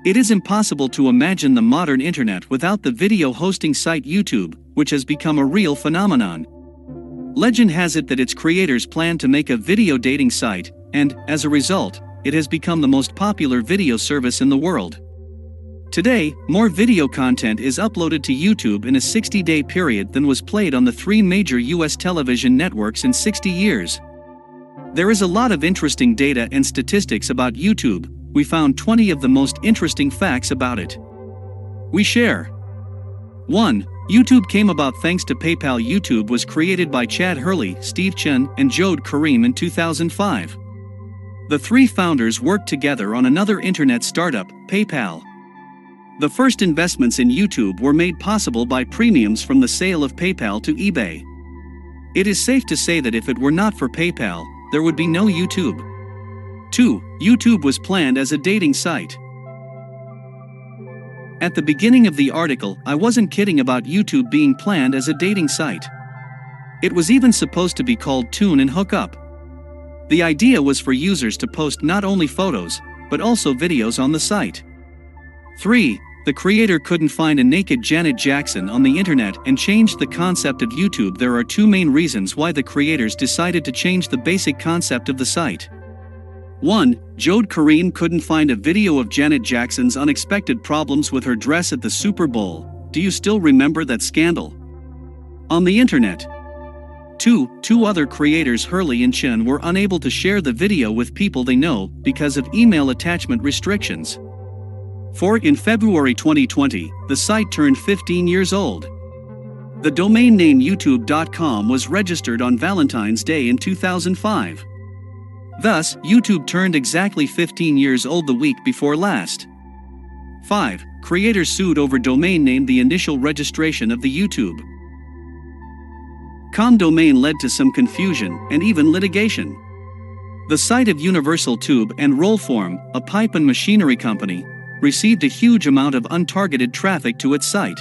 It is impossible to imagine the modern internet without the video hosting site YouTube, which has become a real phenomenon. Legend has it that its creators plan to make a video dating site, and, as a result, it has become the most popular video service in the world. Today, more video content is uploaded to YouTube in a 60-day period than was played on the 3 major US television networks in 60 years. There is a lot of interesting data and statistics about YouTube. We found 20 of the most interesting facts about it. We share. 1. YouTube came about thanks to PayPal. YouTube was created by Chad Hurley, Steve Chen, and Jode Karim in 2005. The 3 founders worked together on another internet startup, PayPal. The first investments in YouTube were made possible by premiums from the sale of PayPal to eBay. It is safe to say that if it were not for PayPal, there would be no YouTube. 2. YouTube was planned as a dating site. At the beginning of the article, I wasn't kidding about YouTube being planned as a dating site. It was even supposed to be called Tune and Hook Up. The idea was for users to post not only photos, but also videos on the site. 3. The creator couldn't find a naked Janet Jackson on the internet and changed the concept of YouTube. There are 2 main reasons why the creators decided to change the basic concept of the site. 1. Jode Karim couldn't find a video of Janet Jackson's unexpected problems with her dress at the Super Bowl. Do you still remember that scandal? On the internet. 2. Two other creators, Hurley and Chen, were unable to share the video with people they know because of email attachment restrictions. 4. In February 2020, the site turned 15 years old. The domain name YouTube.com was registered on Valentine's Day in 2005. Thus, YouTube turned exactly 15 years old the week before last. 5. Creators sued over domain name. The initial registration of the YouTube.com domain led to some confusion and even litigation. The site of Universal Tube and Rollform, a pipe and machinery company, received a huge amount of untargeted traffic to its site.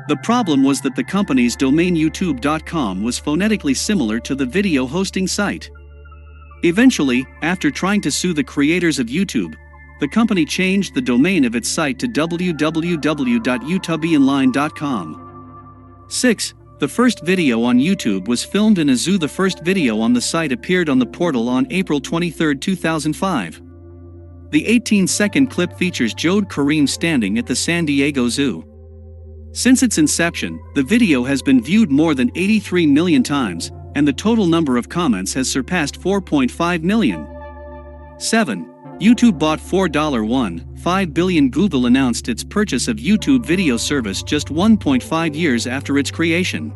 The problem was that the company's domain YouTube.com was phonetically similar to the video hosting site. Eventually, after trying to sue the creators of YouTube, the company changed the domain of its site to www.youtubeinline.com. 6. The first video on YouTube was filmed in a zoo. The first video on the site appeared on the portal on April 23, 2005. The 18-second clip features Jode Karim standing at the San Diego Zoo. Since its inception, the video has been viewed more than 83 million times, and the total number of comments has surpassed 4.5 million. 7. YouTube bought $4.15 billion. Google announced its purchase of YouTube video service just 1.5 years after its creation.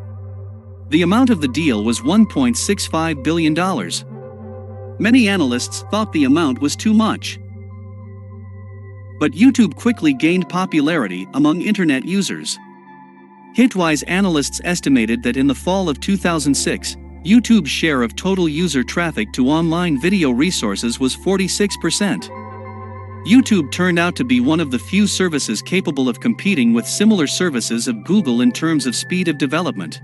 The amount of the deal was $1.65 billion. Many analysts thought the amount was too much. But YouTube quickly gained popularity among internet users. Hitwise analysts estimated that in the fall of 2006, YouTube's share of total user traffic to online video resources was 46%. YouTube turned out to be one of the few services capable of competing with similar services of Google in terms of speed of development.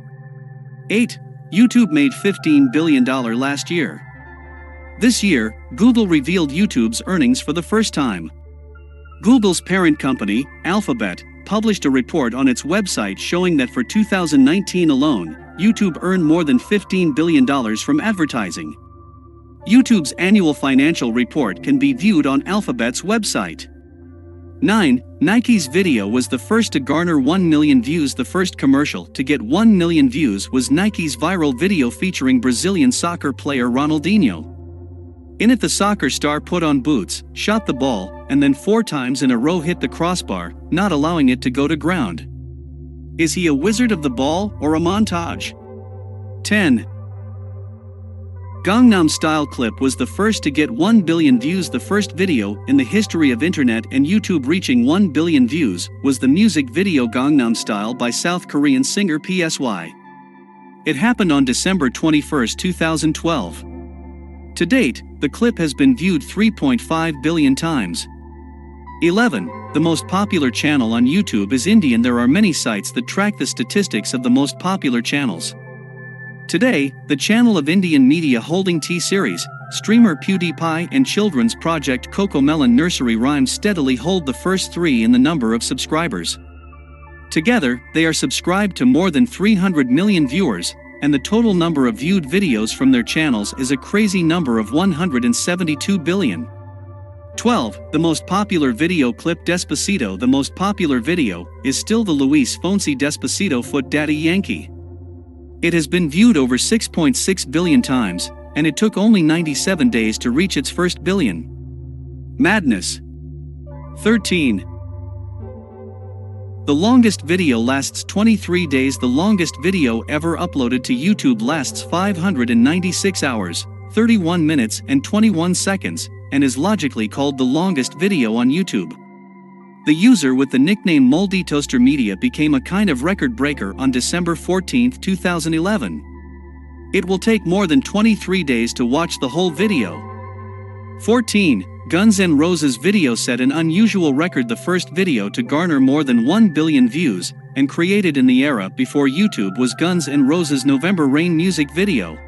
8. YouTube made $15 billion last year. This year, Google revealed YouTube's earnings for the first time. Google's parent company, Alphabet, published a report on its website showing that for 2019 alone, YouTube earned more than $15 billion from advertising. YouTube's annual financial report can be viewed on Alphabet's website. 9. Nike's video was the first to garner 1 million views. The first commercial to get 1 million views was Nike's viral video featuring Brazilian soccer player Ronaldinho. In it, the soccer star put on boots, shot the ball, and then 4 times in a row hit the crossbar, not allowing it to go to ground. Is he a wizard of the ball or a montage? 10. Gangnam Style clip was the first to get 1 billion views. The first video in the history of internet and YouTube reaching 1 billion views was the music video Gangnam Style by South Korean singer PSY. It happened on December 21, 2012. To date, the clip has been viewed 3.5 billion times. 11. The most popular channel on YouTube is Indian. There are many sites that track the statistics of the most popular channels. Today, the channel of Indian media holding T-Series, streamer PewDiePie and children's project Cocomelon Nursery Rhymes steadily hold the first three in the number of subscribers. Together, they are subscribed to more than 300 million viewers, and the total number of viewed videos from their channels is a crazy number of 172 billion. 12. The most popular video clip Despacito. The most popular video is still the Luis Fonsi Despacito Foot Daddy Yankee. It has been viewed over 6.6 billion times, and it took only 97 days to reach its first billion. Madness. 13. The longest video lasts 23 days. The longest video ever uploaded to YouTube lasts 596 hours, 31 minutes and 21 seconds, and is logically called the longest video on YouTube. The user with the nickname Moldy Toaster Media became a kind of record breaker on December 14, 2011. It will take more than 23 days to watch the whole video. 14. Guns N' Roses video set an unusual record, the first video to garner more than 1 billion views, and created in the era before YouTube was Guns N' Roses' November Rain music video.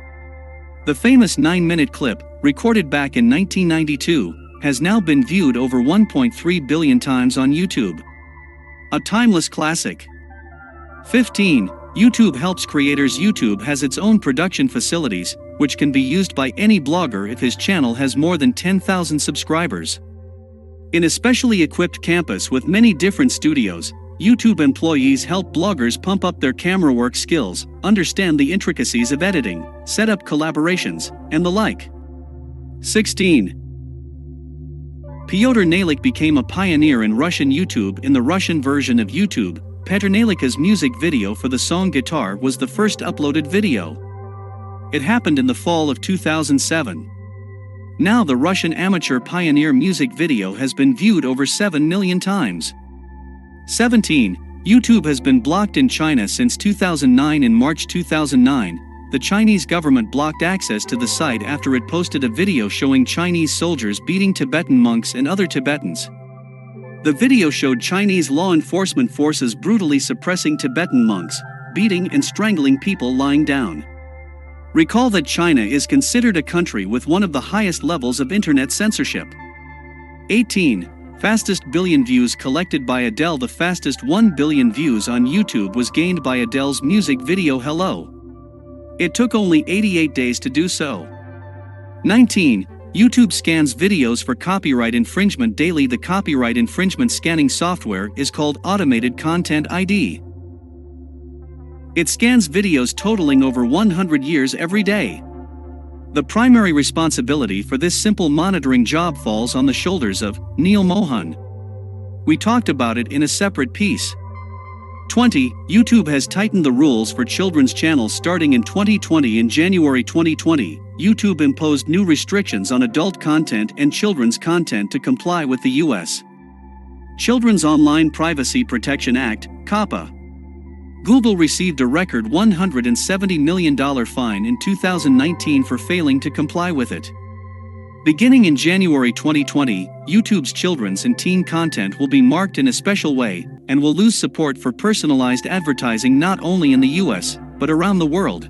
The famous 9-minute clip, recorded back in 1992, has now been viewed over 1.3 billion times on YouTube. A timeless classic. 15. YouTube helps creators. YouTube has its own production facilities, which can be used by any blogger if his channel has more than 10,000 subscribers. In a specially equipped campus with many different studios, YouTube employees help bloggers pump up their camera work skills, understand the intricacies of editing, set up collaborations, and the like. 16. Pyotr Nalik became a pioneer in Russian YouTube. In the Russian version of YouTube, Petr Nalika's music video for the song Guitar was the first uploaded video. It happened in the fall of 2007. Now the Russian amateur pioneer music video has been viewed over 7 million times. 17. YouTube has been blocked in China since 2009. In March 2009, the Chinese government blocked access to the site after it posted a video showing Chinese soldiers beating Tibetan monks and other Tibetans. The video showed Chinese law enforcement forces brutally suppressing Tibetan monks, beating and strangling people lying down. Recall that China is considered a country with one of the highest levels of internet censorship. 18. Fastest billion views collected by Adele. The fastest 1 billion views on YouTube was gained by Adele's music video Hello. It took only 88 days to do so. 19. YouTube scans videos for copyright infringement daily. The copyright infringement scanning software is called Automated Content ID. It scans videos totaling over 100 years every day. The primary responsibility for this simple monitoring job falls on the shoulders of Neil Mohan. We talked about it in a separate piece. 20. YouTube has tightened the rules for children's channels starting in 2020. In January 2020, YouTube imposed new restrictions on adult content and children's content to comply with the U.S. Children's Online Privacy Protection Act, COPPA. Google received a record $170 million fine in 2019 for failing to comply with it. Beginning in January 2020, YouTube's children's and teen content will be marked in a special way, and will lose support for personalized advertising not only in the US, but around the world.